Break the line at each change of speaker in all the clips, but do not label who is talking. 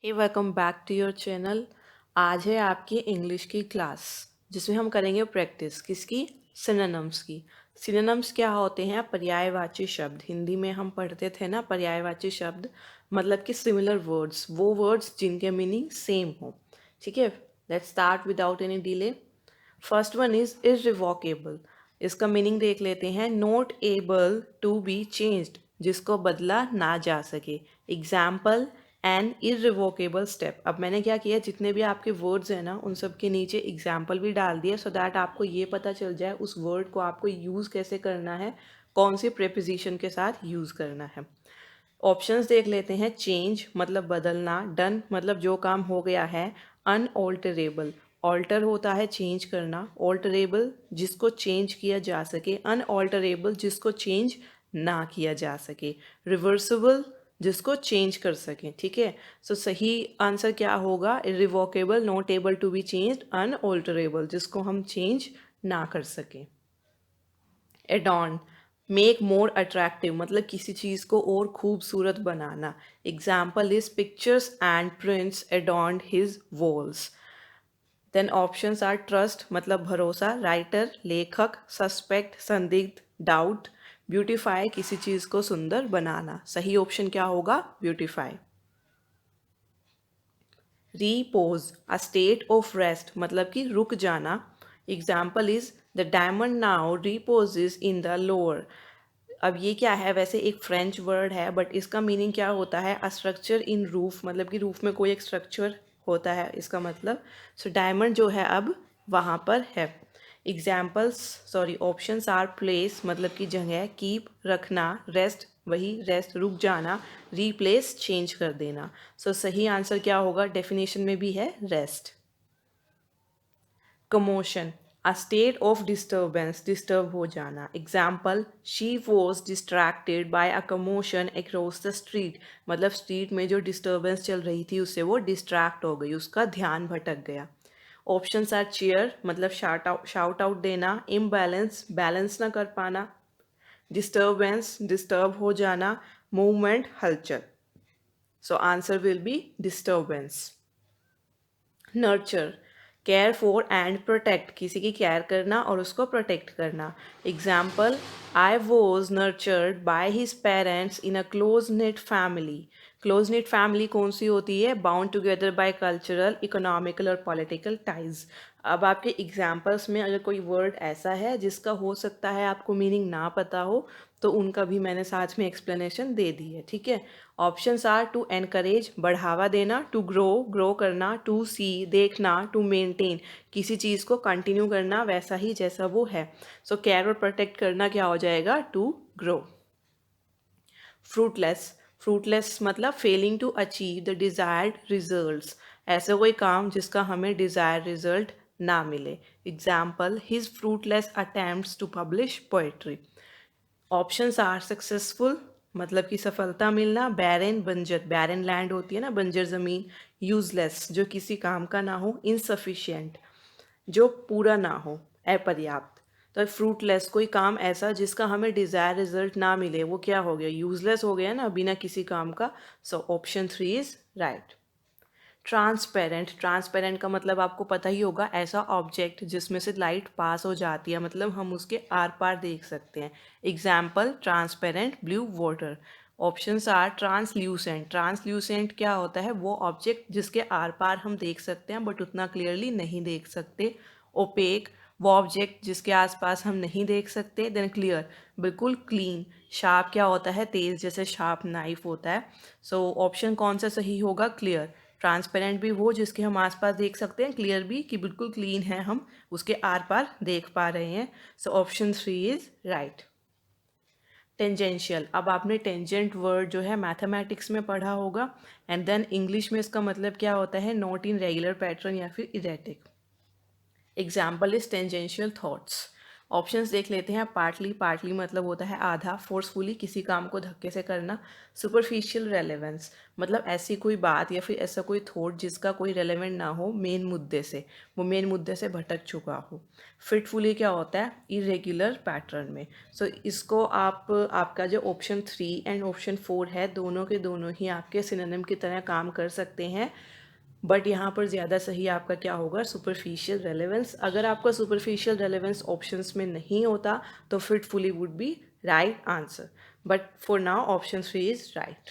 Hey welcome back to your channel. आज है आपकी इंग्लिश की क्लास जिसमें हम करेंगे प्रैक्टिस किसकी, सिनोनिम्स की। सिनोनिम्स क्या होते हैं? पर्यायवाची शब्द। हिंदी में हम पढ़ते थे ना पर्यायवाची शब्द, मतलब कि सिमिलर वर्ड्स, वो वर्ड्स जिनके मीनिंग सेम हो। ठीक है, let's start without any delay. First one is irrevocable. इसका मीनिंग देख लेते हैं। Not able to be changed, जिसको बदला ना जा सके। Example, an irrevocable step. अब मैंने क्या किया, जितने भी आपके वर्ड्स हैं ना उन सब के नीचे एग्जाम्पल भी डाल दिया, सो दैट आपको ये पता चल जाए उस वर्ड को आपको यूज़ कैसे करना है, कौन सी प्रेपोजिशन के साथ यूज़ करना है। ऑप्शंस देख लेते हैं। चेंज मतलब बदलना, डन मतलब जो काम हो गया है, अनऑल्टरेबल ऑल्टर होता है चेंज करना, ऑल्टरेबल जिसको चेंज किया जा सके, अनऑल्टरेबल जिसको चेंज ना किया जा सके, रिवर्सिबल जिसको चेंज कर सकें। ठीक है, सो सही आंसर क्या होगा? Irrevocable, not able to be changed, unalterable जिसको हम चेंज ना कर सकें। एडॉन मेक मोर अट्रैक्टिव मतलब किसी चीज़ को और खूबसूरत बनाना। Example is pictures and prints adorned his walls. Then options are trust मतलब भरोसा, राइटर लेखक, सस्पेक्ट संदिग्ध, डाउट, ब्यूटीफाई किसी चीज़ को सुंदर बनाना। सही ऑप्शन क्या होगा? Beautify. Repose a state of rest मतलब कि रुक जाना। Example is the diamond now reposes in the lower. अब ये क्या है? वैसे एक फ्रेंच वर्ड है बट इसका मीनिंग क्या होता है? अ स्ट्रक्चर इन रूफ, मतलब कि रूफ में कोई एक स्ट्रक्चर होता है इसका मतलब। सो डायमंड जो है अब वहाँ पर है। Examples sorry options are place मतलब कि जगह, कीप रखना, रेस्ट वही रेस्ट रुक जाना, रीप्लेस चेंज कर देना। सो सही आंसर क्या होगा? डेफिनेशन में भी है rest. Commotion a state of disturbance disturb हो जाना। Example, she was distracted by a commotion across the street मतलब स्ट्रीट में जो डिस्टर्बेंस चल रही थी उससे वो डिस्ट्रैक्ट हो गई, उसका ध्यान भटक गया। ऑप्शंस आर चेयर मतलब शाउट आउट देना, इम्बैलेंस बैलेंस ना कर पाना, डिस्टर्बेंस डिस्टर्ब हो जाना, मूवमेंट हलचल। So answer will be disturbance. Nurture care for and protect किसी की केयर करना और उसको प्रोटेक्ट करना। Example, I was nurtured by his parents in a close knit family. Close knit family कौन सी होती है? Bound together by cultural, economical और पॉलिटिकल टाइज। अब आपके एग्जाम्पल्स में अगर कोई वर्ड ऐसा है जिसका हो सकता है आपको मीनिंग ना पता हो, तो उनका भी मैंने साथ में एक्सप्लेनेशन दे दी है। ठीक है, ऑप्शंस आर टू एनकरेज बढ़ावा देना, टू ग्रो ग्रो करना, टू सी देखना, टू मेंटेन किसी चीज़ को कंटिन्यू करना वैसा ही जैसा वो है। सो केयर और प्रोटेक्ट करना क्या हो जाएगा? To grow. फ्रूटलेस फ्रूटलेस मतलब failing to achieve the desired results, ऐसा कोई काम जिसका हमें डिज़ायर्ड रिजल्ट ना मिले। Example, his fruitless attempts to publish poetry. Options are successful मतलब कि सफलता मिलना, बैरन बंजर बैरन लैंड होती है ना बंजर ज़मीन, यूजलेस जो किसी काम का ना हो, इनसफिशिएंट जो पूरा ना हो, अपर्याप्त। तो फ्रूटलेस कोई काम ऐसा जिसका हमें डिज़ायर रिजल्ट ना मिले, वो क्या हो गया? यूजलेस हो गया ना, बिना किसी काम का। So option 3 is right. Transparent transparent का मतलब आपको पता ही होगा, ऐसा ऑब्जेक्ट जिसमें से लाइट पास हो जाती है, मतलब हम उसके आर पार देख सकते हैं। Example, transparent blue water. Options are translucent translucent क्या होता है? वो ऑब्जेक्ट जिसके आर पार हम देख सकते हैं बट उतना क्लियरली नहीं देख सकते। ओपेक वो ऑब्जेक्ट जिसके आसपास हम नहीं देख सकते। देन क्लियर बिल्कुल क्लीन। शार्प क्या होता है? तेज, जैसे शार्प नाइफ होता है। सो ऑप्शन कौन सा सही होगा? क्लियर। ट्रांसपेरेंट भी वो जिसके हम आसपास देख सकते हैं, क्लियर भी कि बिल्कुल क्लीन है, हम उसके आर पार देख पा रहे हैं। So option 3 is right. Tangential, अब आपने टेंजेंट वर्ड जो है मैथमेटिक्स में पढ़ा होगा, एंड देन इंग्लिश में इसका मतलब क्या होता है? नॉट इन रेगुलर पैटर्न या फिर erratic. Example is tangential thoughts. Options देख लेते हैं। पार्टली, पार्टली मतलब होता है आधा। फोर्सफुली, किसी काम को धक्के से करना। सुपरफिशियल रेलेवेंस मतलब ऐसी कोई बात या फिर ऐसा कोई थॉट जिसका कोई रेलेवेंट ना हो मेन मुद्दे से, वो मेन मुद्दे से भटक चुका हो। फिटफुली क्या होता है, इरेगुलर पैटर्न में। सो इसको आप आपका जो ऑप्शन 3 एंड ऑप्शन 4 है, दोनों के दोनों ही आपके सिनोनिम की तरह काम कर सकते हैं, बट यहाँ पर ज़्यादा सही आपका क्या होगा, सुपरफिशियल रेलेवेंस। अगर आपका सुपरफिशियल रेलेवेंस ऑप्शंस में नहीं होता तो fitfully would be right answer, but for now option 3 is right.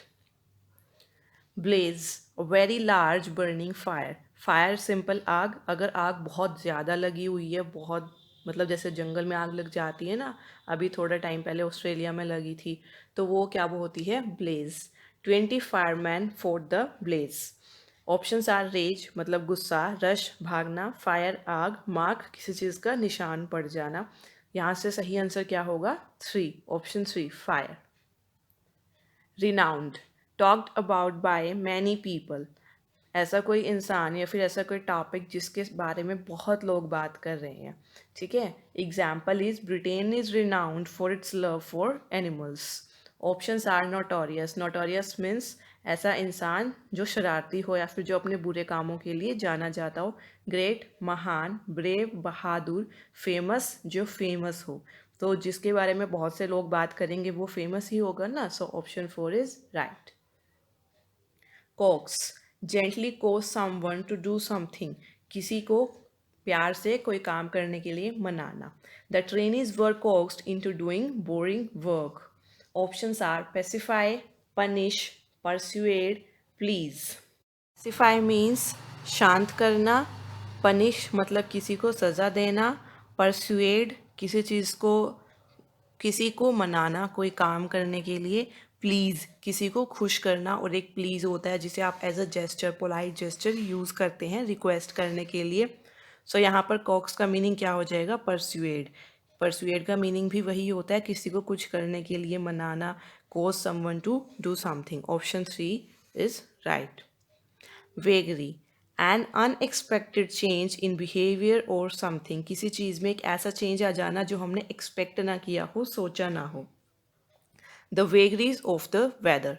Blaze, very large burning fire. Fire simple आग, अगर आग बहुत ज़्यादा लगी हुई है, बहुत मतलब जैसे जंगल में आग लग जाती है ना, अभी थोड़ा टाइम पहले ऑस्ट्रेलिया में लगी थी, तो वो क्या वो होती है, blaze. 20 fireman for the blaze. Options are rage मतलब गुस्सा, रश भागना, फायर आग, मार्क किसी चीज़ का निशान पड़ जाना। यहाँ से सही आंसर क्या होगा, 3, option 3 fire. Renowned, talked about by many people. ऐसा कोई इंसान या फिर ऐसा कोई टॉपिक जिसके बारे में बहुत लोग बात कर रहे हैं, ठीक है। Example is Britain is renowned for its love for animals. Options are notorious, notorious means ऐसा इंसान जो शरारती हो या फिर जो अपने बुरे कामों के लिए जाना जाता हो। ग्रेट महान, ब्रेव बहादुर, फेमस जो फेमस हो, तो जिसके बारे में बहुत से लोग बात करेंगे वो फेमस ही होगा ना। So option 4 is right. Coax, gently coax someone to do something, किसी को प्यार से कोई काम करने के लिए मनाना। The trainees were coaxed into doing boring work. Options are pacify, punish, persuade, please. Pacify means शांत करना, पनिश मतलब किसी को सज़ा देना, परसुएड किसी को मनाना कोई काम करने के लिए, प्लीज़ किसी को खुश करना, और एक प्लीज़ होता है जिसे आप as a gesture, polite gesture use करते हैं रिक्वेस्ट करने के लिए। सो यहाँ पर कॉक्स का मीनिंग क्या हो जाएगा, परसुएड। परसुएड का मीनिंग भी वही होता है, किसी को कुछ करने के लिए मनाना, coax someone to do something. Option 3 is right. Vagary, an unexpected change in behaviour और समथिंग, किसी चीज़ में एक ऐसा चेंज आ जाना जो हमने एक्सपेक्ट ना किया हो, सोचा ना हो। The vagaries of the weather.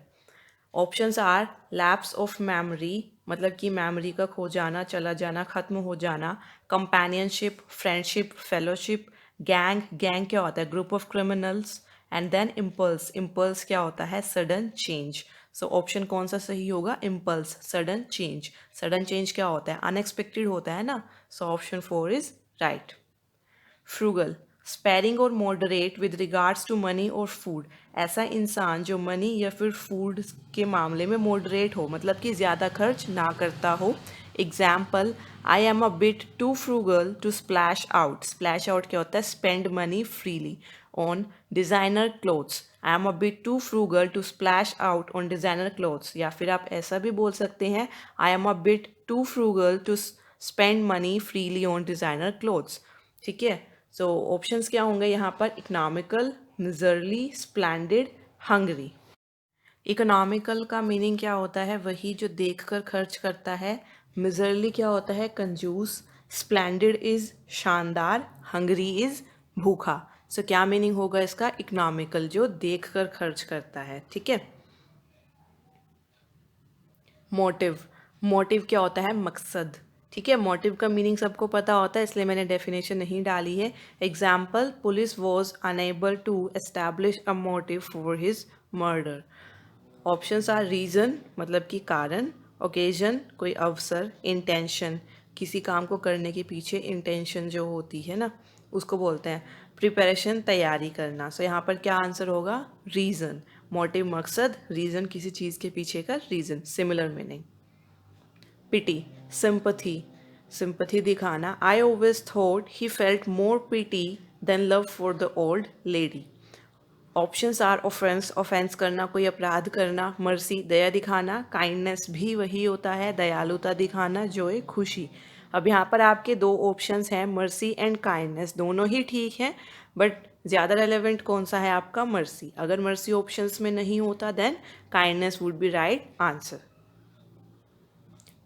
Options are lapse of memory मतलब कि मेमोरी का खो जाना, चला जाना, खत्म हो जाना। Companionship, friendship, fellowship. Gang, gang क्या होता है, group of criminals. And then impulse, impulse क्या होता है, सडन चेंज। सो ऑप्शन कौन सा सही होगा, impulse, sudden change. Sudden change क्या होता है, अनएक्सपेक्टेड होता है ना। So option 4 is right. Frugal, sparing और moderate with regards to money और फूड, ऐसा इंसान जो मनी या फिर फूड के मामले में मॉडरेट हो, मतलब कि ज़्यादा खर्च ना करता हो। Example, I am a bit too frugal to splash out. Splash out क्या होता है, spend money freely on designer clothes. I am a bit too frugal to splash out on designer clothes. या फिर आप ऐसा भी बोल सकते हैं, I am a bit too frugal to spend money freely on designer clothes, ठीक है। सो ऑप्शंस क्या होंगे यहाँ पर, economical, miserly, splendid, Hungary. Economical का मीनिंग क्या होता है, वही जो देखकर खर्च करता है। मिजरली क्या होता है, कंजूस। स्प्लेंडेड इज शानदार, हंगरी इज भूखा। सो क्या मीनिंग होगा इसका, इकोनॉमिकल जो देखकर खर्च करता है, ठीक है। मोटिव, मोटिव क्या होता है, मकसद, ठीक है। मोटिव का मीनिंग सबको पता होता है, इसलिए मैंने डेफिनेशन नहीं डाली है। Example, police was unable to establish a motive for his murder. Options are reason मतलब कि कारण, ओकेजन कोई अवसर, इंटेंशन किसी काम को करने के पीछे इंटेंशन जो होती है ना उसको बोलते हैं। प्रिपरेशन तैयारी करना। सो यहाँ पर क्या आंसर होगा, रीज़न। मोटिव मकसद, रीज़न किसी चीज़ के पीछे का reason, similar meaning. Pity, sympathy, sympathy दिखाना। I always thought he felt more pity than love for the old lady. Options are offence, offence करना कोई अपराध करना, मर्सी दया दिखाना, काइंडनेस भी वही होता है दयालुता दिखाना, जो है खुशी। अब यहाँ पर आपके दो ऑप्शंस हैं, मर्सी एंड काइंडनेस, दोनों ही ठीक हैं, बट ज़्यादा रेलेवेंट कौन सा है आपका, मर्सी। अगर मर्सी ऑप्शंस में नहीं होता then kindness would be right answer.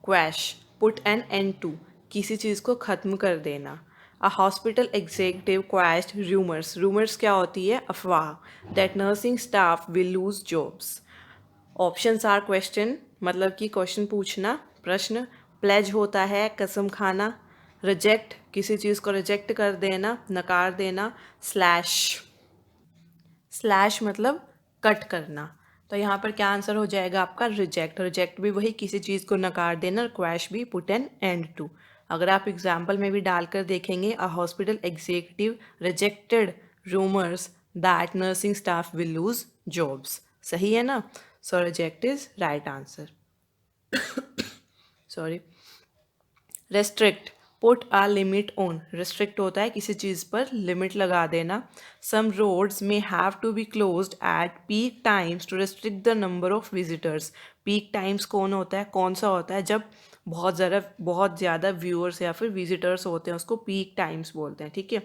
Quash, put an end to, किसी चीज़ को ख़त्म कर देना। A hospital executive quashed rumors. Rumors क्या होती है? अफवाह. That nursing staff will lose jobs. Options are question, मतलब कि क्वेश्चन पूछना, प्रश्न. प्लेज होता है कसम खाना. रिजेक्ट, किसी चीज़ को रिजेक्ट कर देना, नकार देना. स्लैश, स्लैश मतलब कट करना. तो यहाँ पर क्या आंसर हो जाएगा आपका? रिजेक्ट. रिजेक्ट भी वही, किसी चीज़ को नकार देना. क्वैश भी, पुट एन एंड टू. अगर आप एग्जाम्पल में भी डालकर देखेंगे, a hospital executive rejected rumours that nursing staff will lose jobs. सही है ना? So reject is right answer. Sorry. Restrict, put a limit on. Restrict होता है किसी चीज़ पर लिमिट लगा देना. Some roads may have to be closed at peak times to restrict the number of visitors. Peak times कौन होता है, कौन सा होता है? जब बहुत ज़्यादा व्यूअर्स या फिर विजिटर्स होते हैं, उसको पीक टाइम्स बोलते हैं. ठीक है.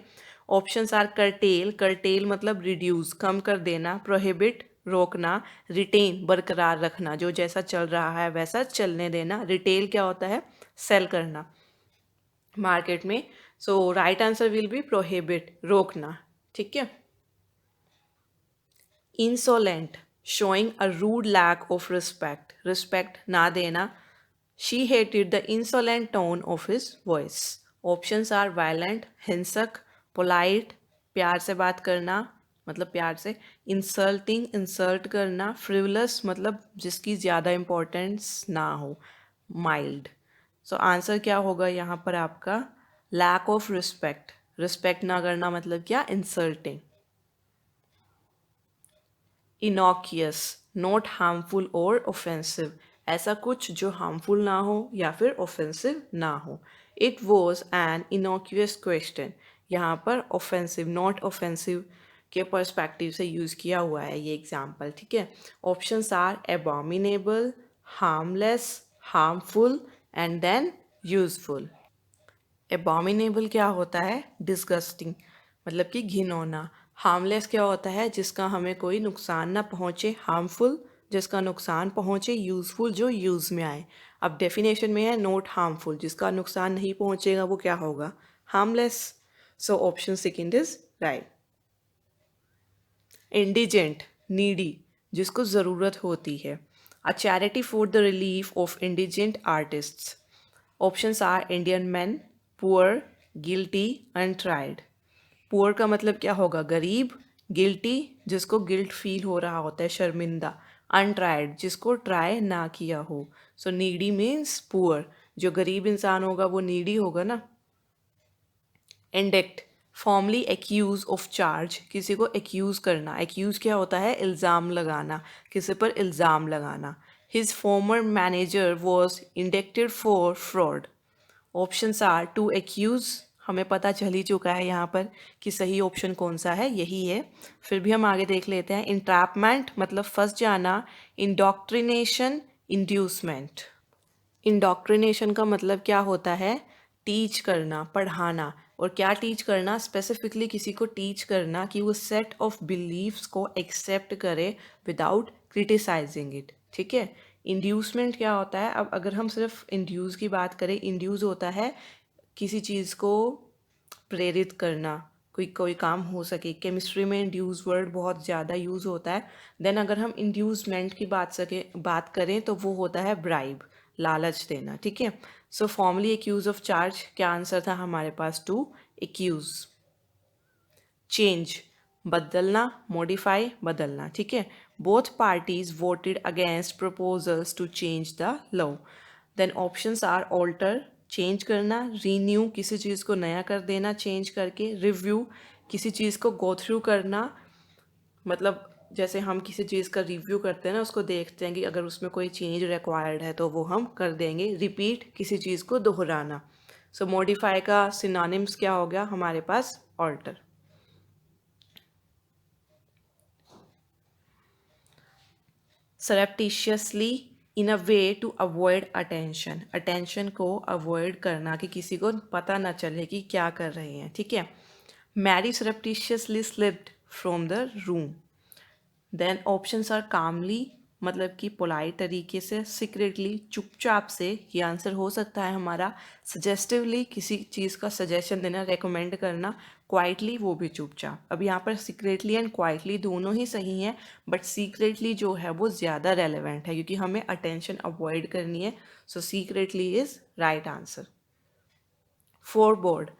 Options are curtail. करटेल मतलब रिड्यूस, कम कर देना. प्रोहिबिट, रोकना. रिटेन, बरकरार रखना, जो जैसा चल रहा है वैसा चलने देना. रिटेल क्या होता है? सेल करना मार्केट में. So right answer will be prohibit, रोकना. ठीक है. Insolent, showing a rude lack of respect. Respect ना देना. She hated the insolent tone of his voice. Options are violent, हिंसक. पोलाइट, प्यार से बात करना, मतलब प्यार से. इंसल्टिंग, इंसल्ट करना. फ्रिवलस मतलब जिसकी ज़्यादा इम्पोर्टेंस ना हो. माइल्ड. सो आंसर क्या होगा यहाँ पर आपका? Lack of respect. रिस्पेक्ट ना करना मतलब क्या? इंसल्टिंग. इनॉक्यूअस, नॉट हार्मफुल और ऑफेंसिव. ऐसा कुछ जो हार्मफुल ना हो या फिर ऑफेंसिव ना हो. It was an innocuous question. यहाँ पर ऑफेंसिव, नॉट ऑफेंसिव के पर्सपेक्टिव से यूज़ किया हुआ है ये एग्जाम्पल. ठीक है. Options are abominable, harmless, harmful and then useful. Abominable क्या होता है? डिस्गस्टिंग, मतलब कि घिनौना. हार्मलेस क्या होता है? जिसका हमें कोई नुकसान ना पहुँचे. हार्मफुल, जिसका नुकसान पहुँचे. यूज़फुल, जो यूज़ में आए. अब डेफिनेशन में है नॉट हार्मफुल, जिसका नुकसान नहीं पहुँचेगा वो क्या होगा? Harmless. So option second is right. Indigent, needy, जिसको ज़रूरत होती है. A charity for the relief of indigent artists. Options are Indian man, poor, guilty, untried. Poor का मतलब क्या होगा? गरीब. गिल्टी, जिसको गिल्ट फील हो रहा होता है, शर्मिंदा. अनट्राइड, जिसको ट्राई ना किया हो. सो नीडी मीन्स पुअर. जो गरीब इंसान होगा वो नीडी होगा ना. इंडेक्ट, फॉर्मली एक्यूज ऑफ चार्ज, किसी को एक्यूज करना. एक्यूज क्या होता है? इल्ज़ाम लगाना, किसी पर इल्ज़ाम लगाना. His former manager was indicted for fraud. Options are to accuse, हमें पता चल ही चुका है यहाँ पर कि सही ऑप्शन कौन सा है, यही है. फिर भी हम आगे देख लेते हैं. इंट्रैपमेंट मतलब फंस जाना. Indoctrination, inducement. इंडोक्ट्रिनेशन का मतलब क्या होता है? टीच करना, पढ़ाना. और क्या टीच करना? स्पेसिफिकली किसी को टीच करना कि वो सेट ऑफ बिलीव्स को एक्सेप्ट करे विदाउट क्रिटिसाइजिंग इट. ठीक है. इंड्यूसमेंट क्या होता है? अब अगर हम सिर्फ इंड्यूस की बात करें, इंड्यूस होता है किसी चीज़ को प्रेरित करना, कोई कोई काम हो सके. केमिस्ट्री में इंड्यूस वर्ड बहुत ज़्यादा यूज़ होता है. देन अगर हम इंड्यूसमेंट की बात करें तो वो होता है ब्राइब, लालच देना. ठीक है. So formally accuse of charge, क्या आंसर था हमारे पास? To accuse. चेंज, बदलना, मॉडिफाई, बदलना. ठीक है. Both parties voted against proposals to change the law. Then options are alter, change करना. रीन्यू, किसी चीज़ को नया कर देना चेंज करके. रिव्यू, किसी चीज़ को गो थ्रू करना, मतलब जैसे हम किसी चीज़ का रिव्यू करते हैं ना, उसको देखते हैं कि अगर उसमें कोई चेंज रिक्वायर्ड है तो वो हम कर देंगे. रिपीट, किसी चीज़ को दोहराना. सो मॉडिफाई का सिनोनिम्स क्या हो गया हमारे पास? Alter. Surreptitiously, in a way to avoid attention. Attention को अवॉइड करना, कि किसी को पता ना चले कि क्या कर रहे हैं. ठीक है. Mary surreptitiously slipped from the room. Then options are calmly, मतलब कि पोलाइट तरीके से, सीक्रेटली चुपचाप से, ये आंसर हो सकता है हमारा। सजेस्टिवली किसी चीज़ का सजेशन देना, रेकमेंड करना, क्वाइटली वो भी चुपचाप। अब यहाँ पर सीक्रेटली एंड क्वाइटली दोनों ही सही हैं, बट सीक्रेटली जो है वो ज़्यादा रेलेवेंट है क्योंकि हमें अटेंशन अवॉइड करनी है। So secretly is right answer. Forebode,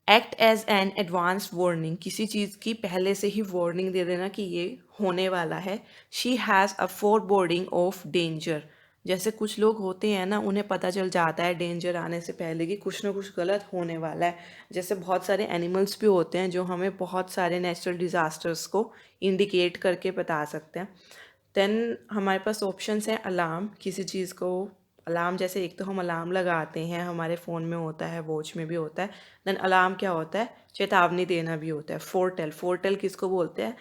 act as an advance warning, किसी चीज़ की पहले से ही वार्निंग दे देना कि ये होने वाला है। She has a foreboding of danger, जैसे कुछ लोग होते हैं ना, उन्हें पता चल जाता है डेंजर आने से पहले कि कुछ ना कुछ गलत होने वाला है। जैसे बहुत सारे एनिमल्स भी होते हैं जो हमें बहुत सारे नेचुरल डिज़ास्टर्स को इंडिकेट करके बता सकते हैं। देन हमारे पास ऑप्शंस हैं अलार्म, किसी चीज़ को अलार्म, जैसे एक तो हम अलार्म लगाते हैं, हमारे फ़ोन में होता है, वॉच में भी होता है। देन अलार्म क्या होता है, चेतावनी देना भी होता है। फोरटेल, फोरटेल किसको बोलते हैं,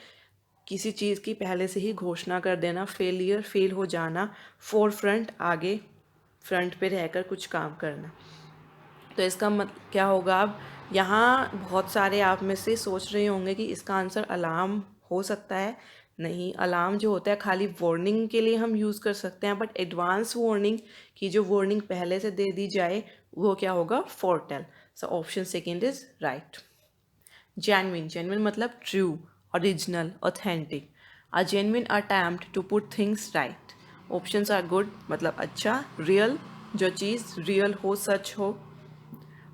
किसी चीज़ की पहले से ही घोषणा कर देना। फेलियर, फेल हो जाना। फोर फ्रंट, आगे फ्रंट पे रहकर कुछ काम करना। तो इसका मतलब क्या होगा, अब यहाँ बहुत सारे आप में से सोच रहे होंगे कि इसका आंसर अलार्म हो सकता है। नहीं, अलार्म जो होता है खाली वार्निंग के लिए हम यूज़ कर सकते हैं, बट एडवांस वार्निंग की जो वार्निंग पहले से दे दी जाए वो क्या होगा, foretell. So option second is right. Genuine, genuine मतलब true, original, authentic. A genuine attempt to put things right. Options are good मतलब अच्छा, रियल, जो चीज़ रियल हो, सच हो,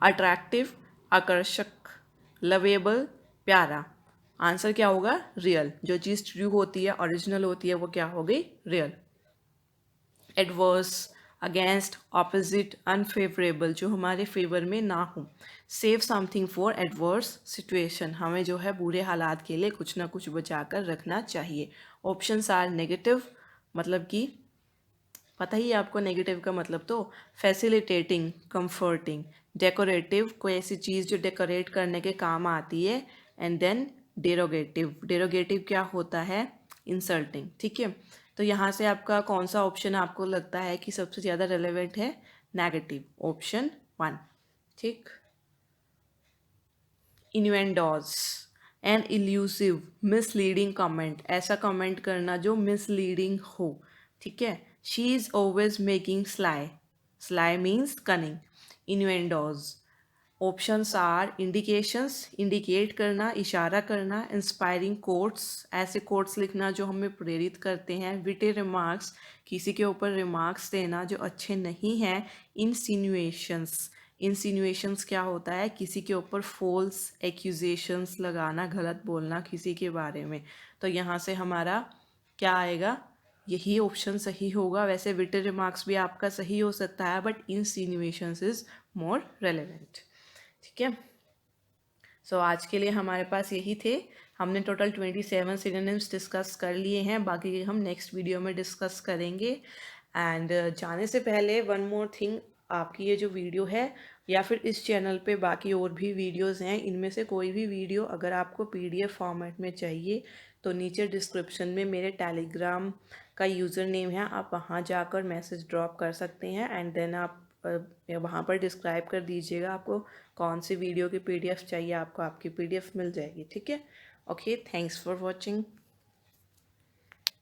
अट्रैक्टिव, आकर्षक, लवेबल, प्यारा। आंसर क्या होगा, रियल। जो चीज़ ट्रू होती है, ओरिजिनल होती है, वो क्या हो गई, real. Adverse, against, opposite, unfavourable, जो हमारे फेवर में ना हो। Save something for adverse situation, हमें जो है बुरे हालात के लिए कुछ ना कुछ बचा कर रखना चाहिए। ऑप्शंस आर नेगेटिव, मतलब कि पता ही है आपको नेगेटिव का मतलब, तो फैसिलिटेटिंग, कंफर्टिंग। डेकोरेटिव, कोई ऐसी चीज़ जो डेकोरेट करने के काम आती है। एंड देन डेरोगेटिव, डेरोगेटिव क्या होता है, इंसल्टिंग। ठीक है, तो यहाँ से आपका कौन सा ऑप्शन आपको लगता है कि सबसे ज़्यादा रेलेवेंट है, नेगेटिव, ऑप्शन 1। ठीक। Innuendos, an illusive, misleading comment, ऐसा कमेंट करना जो मिसलीडिंग हो। ठीक है, she is always making sly, sly means cunning. Innuendos. Options are indications, indicate करना, इशारा करना। इंस्पायरिंग कोट्स, ऐसे कोट्स लिखना जो हमें प्रेरित करते हैं। विटे रिमार्क्स, किसी के ऊपर रिमार्क्स देना जो अच्छे नहीं हैं। इंसिनुएशंस, इंसिनुएशंस क्या होता है, किसी के ऊपर फॉल्स एक्यूजेशंस लगाना, गलत बोलना किसी के बारे में। तो यहाँ से हमारा क्या आएगा, यही ऑप्शन सही होगा। वैसे विटे रिमार्क्स भी आपका सही हो सकता है, बट इंसिनुएशंस इज मोर रेलेवेंट। ठीक है, सो आज के लिए हमारे पास यही थे। हमने टोटल 27 सिनोनिम्स डिस्कस कर लिए हैं, बाकी हम नेक्स्ट वीडियो में डिस्कस करेंगे। एंड जाने से पहले वन मोर थिंग, आपकी ये जो वीडियो है या फिर इस चैनल पे बाकी और भी वीडियोस हैं, इनमें से कोई भी वीडियो अगर आपको पीडीएफ फॉर्मेट में चाहिए तो नीचे डिस्क्रिप्शन में मेरे टेलीग्राम का यूज़र नेम है, आप वहाँ जाकर मैसेज ड्रॉप कर सकते हैं। एंड देन आप वहाँ पर डिस्क्राइब कर दीजिएगा आपको कौन सी वीडियो की पीडीएफ चाहिए, आपको आपकी पीडीएफ मिल जाएगी। ठीक है, ओके, थैंक्स फॉर वॉचिंग।